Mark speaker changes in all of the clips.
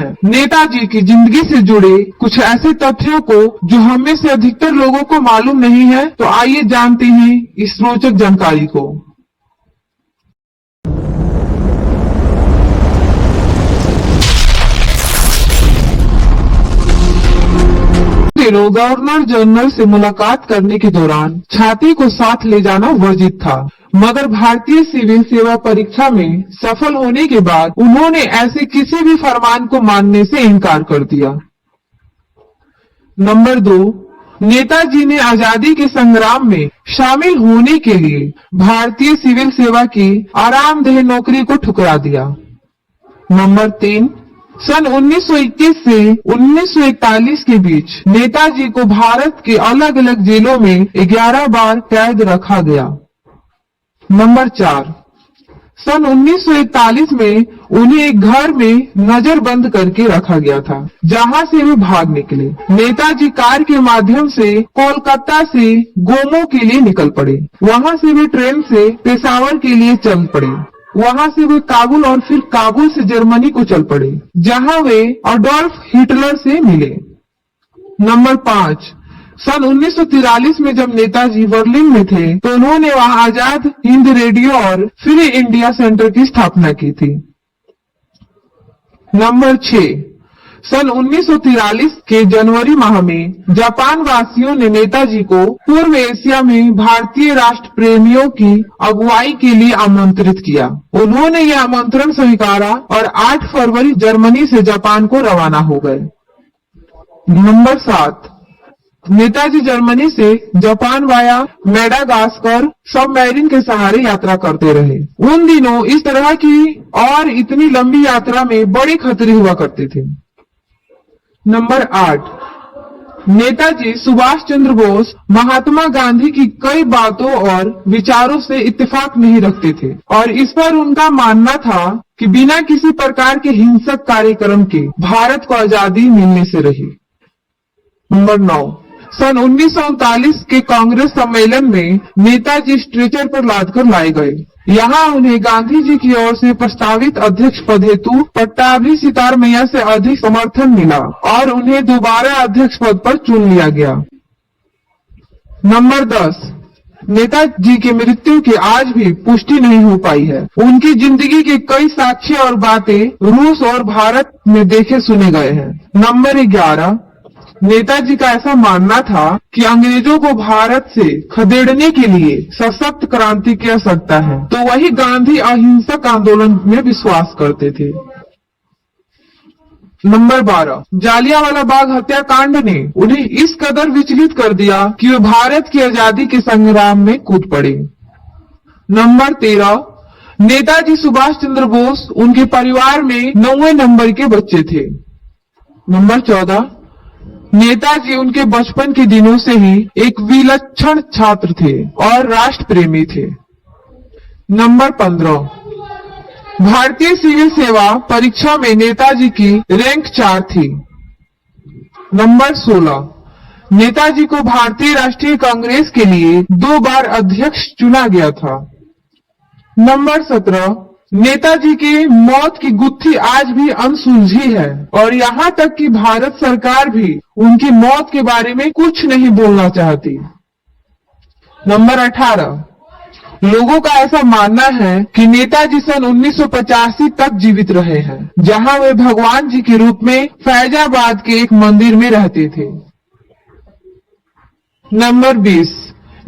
Speaker 1: हैं नेताजी की जिंदगी से जुड़े कुछ ऐसे तथ्यों को जो हमें से अधिकतर लोगों को मालूम नहीं है। तो आइए जानते हैं इस रोचक जानकारी को। दिनों गवर्नर जनरल से मुलाकात करने के दौरान छाती को साथ ले जाना वर्जित था, मगर भारतीय सिविल सेवा परीक्षा में सफल होने के बाद उन्होंने ऐसे किसी भी फरमान को मानने से इनकार कर दिया। नंबर 2, नेताजी ने आजादी के संग्राम में शामिल होने के लिए भारतीय सिविल सेवा की आरामदेह नौकरी को ठुकरा दिया। नंबर 3, सन 1921 से 1941 के बीच नेताजी को भारत के अलग अलग जेलों में 11 बार कैद रखा गया। नंबर 4, सन 1941 में उन्हें एक घर में नजरबंद करके रखा गया था, जहां से वे भाग निकले। नेताजी कार के माध्यम से कोलकाता से गोमो के लिए निकल पड़े। वहां से वे ट्रेन से पेशावर के लिए चल पड़े। वहां से वे काबुल और फिर काबुल से जर्मनी को चल पड़े, जहां वे अडोल्फ हिटलर से मिले। नंबर 5, सन 1943 में जब नेताजी बर्लिन में थे तो उन्होंने वहां आजाद हिंद रेडियो और फ्री इंडिया सेंटर की स्थापना की थी। नंबर 6, सन 1943 के जनवरी माह में जापान वासियों ने नेताजी को पूर्व एशिया में भारतीय राष्ट्र प्रेमियों की अगुवाई के लिए आमंत्रित किया। उन्होंने यह आमंत्रण स्वीकारा और 8 फरवरी जर्मनी से जापान को रवाना हो गए। नंबर 7, नेताजी जर्मनी से जापान वाया मेडागास्कर सबमरीन के सहारे यात्रा करते रहे। उन दिनों इस तरह की और इतनी लंबी यात्रा में बड़े खतरे हुआ करते थे। नंबर 8, नेताजी सुभाष चंद्र बोस महात्मा गांधी की कई बातों और विचारों से इत्तेफाक नहीं रखते थे और इस पर उनका मानना था कि बिना किसी प्रकार के हिंसक कार्यक्रम के भारत को आजादी मिलने से रही। नंबर 9, सन 1939 के कांग्रेस सम्मेलन में नेताजी स्ट्रेचर पर लादकर लाए गए। यहाँ उन्हें गांधी जी की ओर से प्रस्तावित अध्यक्ष पद हेतु पट्टाभी सितार मैया से अधिक समर्थन मिला और उन्हें दोबारा अध्यक्ष पद पर चुन लिया गया। नंबर 10, नेताजी की मृत्यु की आज भी पुष्टि नहीं हो पाई है। उनकी जिंदगी के कई साक्ष्य और बातें रूस और भारत में देखे सुने गए हैं। नंबर 11, नेताजी का ऐसा मानना था कि अंग्रेजों को भारत से खदेड़ने के लिए सशक्त क्रांति की आवश्यकता है, तो वही गांधी अहिंसक आंदोलन में विश्वास करते थे। नंबर 12, जालियांवाला बाग हत्याकांड ने उन्हें इस कदर विचलित कर दिया कि वे भारत की आजादी के संग्राम में कूद पड़े। नंबर 13, नेताजी सुभाष चंद्र बोस उनके परिवार में 9वें नंबर के बच्चे थे। नंबर 14, नेताजी उनके बचपन के दिनों से ही एक विलक्षण छात्र थे और राष्ट्र प्रेमी थे। नंबर 15, भारतीय सिविल सेवा परीक्षा में नेताजी की रैंक 4 थी। नंबर 16, नेताजी को भारतीय राष्ट्रीय कांग्रेस के लिए 2 बार अध्यक्ष चुना गया था। नंबर 17, नेताजी की मौत की गुत्थी आज भी अनसुलझी है और यहाँ तक कि भारत सरकार भी उनकी मौत के बारे में कुछ नहीं बोलना चाहती। नंबर 18, लोगों का ऐसा मानना है कि नेताजी सन 1985 तक जीवित रहे हैं, जहां वे भगवान जी के रूप में फैजाबाद के एक मंदिर में रहते थे। नंबर 20,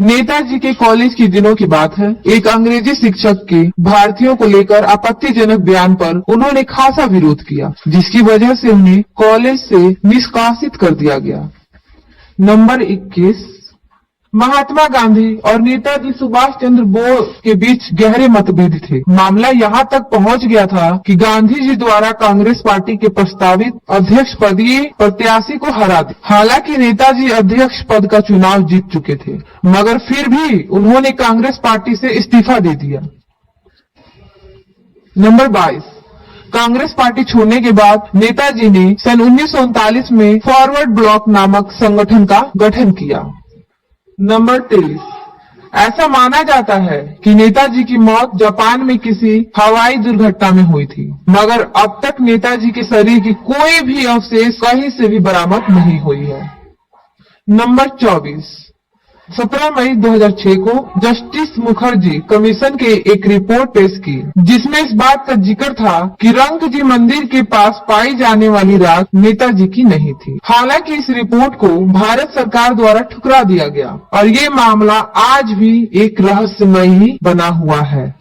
Speaker 1: नेताजी के कॉलेज के दिनों की बात है। एक अंग्रेजी शिक्षक के भारतीयों को लेकर आपत्तिजनक बयान पर उन्होंने खासा विरोध किया, जिसकी वजह से उन्हें कॉलेज से निष्कासित कर दिया गया। नंबर 21, महात्मा गांधी और नेताजी सुभाष चंद्र बोस के बीच गहरे मतभेद थे। मामला यहाँ तक पहुँच गया था कि गांधी जी द्वारा कांग्रेस पार्टी के प्रस्तावित अध्यक्ष पदीय प्रत्याशी को हरा दिया। हालांकि नेताजी अध्यक्ष पद का चुनाव जीत चुके थे, मगर फिर भी उन्होंने कांग्रेस पार्टी से इस्तीफा दे दिया। नंबर 22, कांग्रेस पार्टी छोड़ने के बाद नेताजी ने सन 1939 में फॉरवर्ड ब्लॉक नामक संगठन का गठन किया। नंबर 23, ऐसा माना जाता है कि नेताजी की मौत जापान में किसी हवाई दुर्घटना में हुई थी, मगर अब तक नेताजी के शरीर की कोई भी अवशेष कहीं से भी बरामद नहीं हुई है। नंबर 24, 17 मई 2006 को जस्टिस मुखर्जी कमीशन के एक रिपोर्ट पेश की, जिसमें इस बात का जिक्र था कि रंगजी मंदिर के पास पाई जाने वाली राख नेताजी की नहीं थी। हालांकि इस रिपोर्ट को भारत सरकार द्वारा ठुकरा दिया गया और ये मामला आज भी एक रहस्यमय ही बना हुआ है।